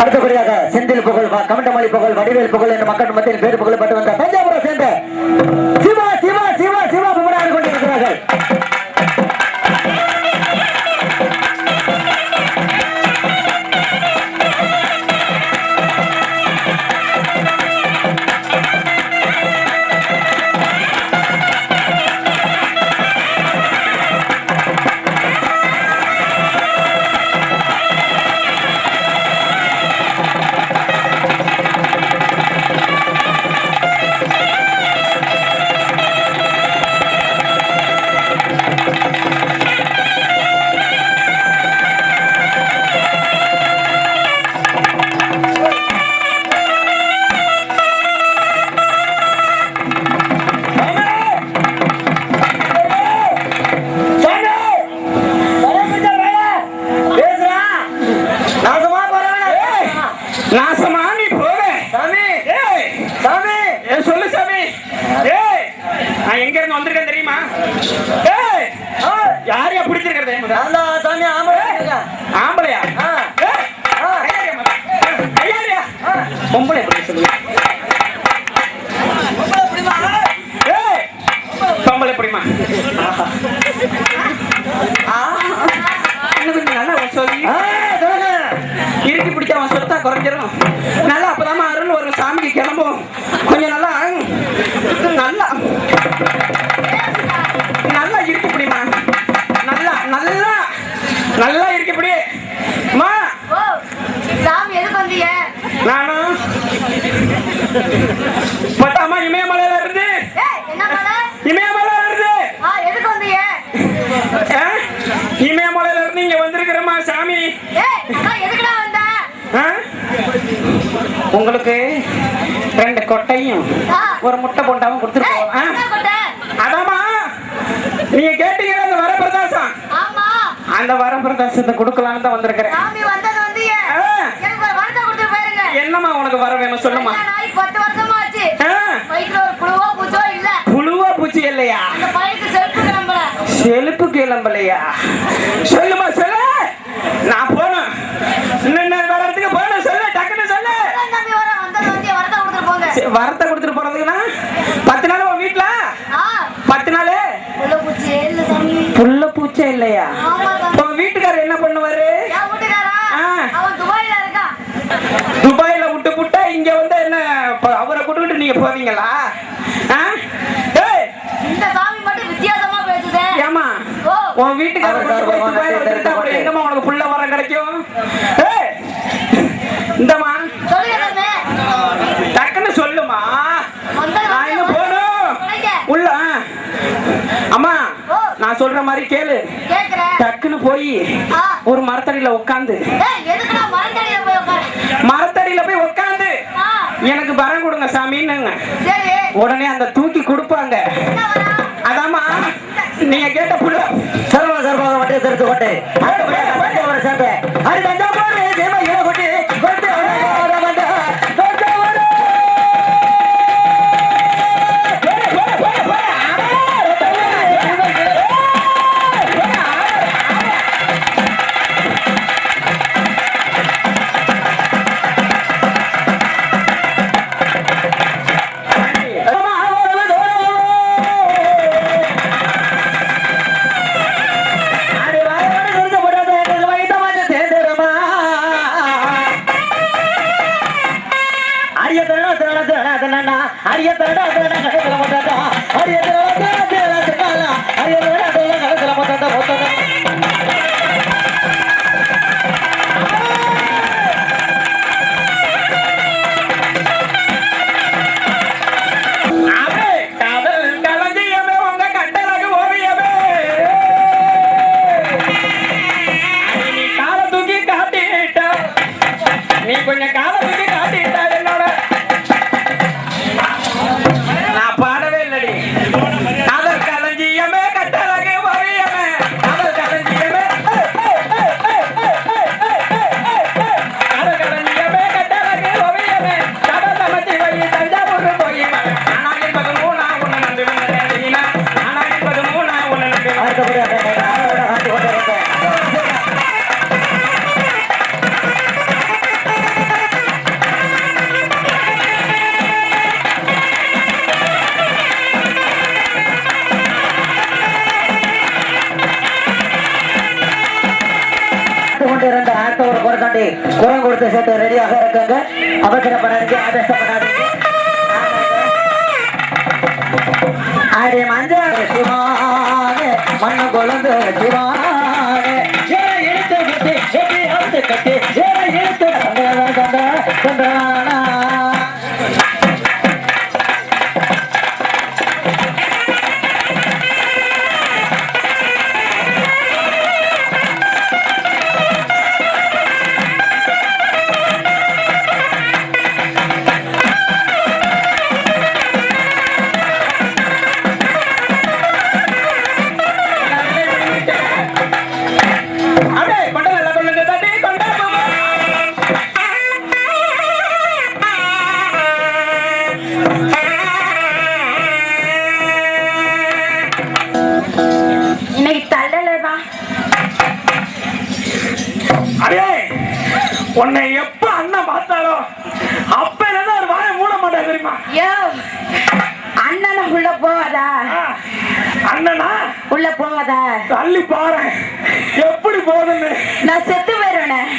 அடுத்தபடியாக செந்தில் புகழ், கமண்டமணி புகழ், வடிவேல் புகழ் என்ற மக்கள் மத்தியில் பேர் புகழ் பெற்று வந்த தஞ்சாவூரை சேர்ந்த சிவா சிவா சிவா சிவா புகழாக கொண்டிருக்கிறார்கள். இறுக்கி பிடிச்ச அவன் சொத்தா குறைஞ்சிரும். நல்லா அப்பதான் அருள் ஒரு சாமிக்கு கிளம்பும். கொஞ்சம் நல்லா நல்லா நல்லா இறுக்கி பிடிமா. நல்லா நல்லா நல்லா இறுக்கி பிடி. சாமி எதுக்கு வந்தீங்க? நானும் பத்தாமா இமயமலையில இருந்து. என்ன மலை? இமயமலையில இருந்து. எதுக்கு வந்தீங்க? இமயமலையில இருந்து இங்க வந்திருக்கிறமா சாமி. எதுக்குடா வந்த? உங்களுக்கு 2 கொட்டையும் ஒரு முட்டை போண்டாவும் கொடுத்துருக்கோம். அதாமா நீங்க கேட்டீங்க அந்த வரப்பிரதாசம். ஆமா, அந்த வரப்பிரதாசத்தை கொடுக்கலான்னு தான் வந்திருக்கிறேன். சாமி வந்தது வந்தீங்க. எனக்கு ஒரு வரத்தை கொடுத்து போயிருங்க. என்னமா உனக்கு வர வேணும் சொல்லுமா. 10 வருஷமா ஆச்சு. வயித்துல ஒரு புழுவோ பூச்சோ இல்ல. புழுவோ பூச்சி இல்லையா? அந்த பையனுக்கு செருப்பு கிளம்பல. செருப்பு கிளம்பலையா? சொல்லுமா சொல்லு. நான் போனேன். இன்னும் வரத்துக்கு போனேன். சொல்லு டக்குன்னு சொல்லு. தம்பி வர வந்தது வந்து வரத்தை கொடுத்துட்டு போங்க. வரத்தை கொடுத்துட்டு போறதுக்குன்னா 10 நாள் உன் வீட்டுல 10 நாள் புள்ள பூச்சி இல்ல சாமி. புள்ள பூச்சே இல்லையா? ஆமா சாமி. உன் வீட்டுக்காரர் என்ன பண்ணுவாரு? என் வீட்டுக்காரா? அவன் துபாயில இருக்கான். துபாயில விட்டு புட்டா இங்க வந்து என்ன அவரை கூட்டிட்டு நீங்க போவீங்களா? இந்த சாமி மட்டும் வித்தியாசமா பேசுதே. ஏமா உன் வீட்டுக்காரர் துபாயில விட்டுட்டா அப்புறம் எங்கம்மா உனக்கு புள்ள வர கிடைக்கும்? இந்தமா சொல்லுங்க டக்குன்னு சொல்லுமா. நான் என்ன போகணும் உள்ள. அம்மா நான் சொல்ற மாதிரி கேளு. டக்குன்னு போய் ஒரு மரத்தடியில உட்காந்து மரத்தடியில போய் உட்காந்து எனக்கு வரம் கொடுங்க சாமின்னு உடனே அந்த தூக்கி கொடுப்பாங்க. அதாமா நீங்க கேட்ட புள்ள சர்வ சர்வாக வட்டியை தெரிந்து கொண்டு கொஞ்சம் காலத்துக்கு காட்டிட்டா என்னோட நான் பாடவே இல்லடி. அதர் களஞ்சியமே கட்டழகு ஓவியமே அதர் களஞ்சியமே அதர் களஞ்சியமே கட்டழகு ஓவியமே கடல் அமைச்சி வை தஞ்சாவூர் போய் ஆனா என்பது மூணா ஒண்ணு நம்பி வந்தேன். ஆனா என்பது மூணா ஒண்ணு நம்பி பிறந்த அடுத்த ஒரு குறைக்காண்டி குரம் கொடுத்து சேர்த்து ரெடியாக இருக்காங்க. அவசரப்படாதீங்க, ஆவேசப்படாதீங்க. அடி மஞ்சள் சிவானே மண்ணு கொழுந்து சிவானே இழுத்து விட்டு எப்படி அவுத்து கட்டி இழுத்து கொண்டானா அப்படியே கொண்டு நல்லா கொண்டு தட்டி கொண்டா இன்னைக்கு தள்ளலதான். அடே உன்னை எப்ப அண்ணன் பார்த்தாலோ அப்ப இருந்து ஒரு வாயை மூட மாட்டா தெரியுமா? யோ அண்ணனை உள்ள போவாதா? அண்ணனா உள்ள போவாதா? தள்ளி பாரு எப்படி போகுதுன்னு. நான் செத்து போயிருவேன்.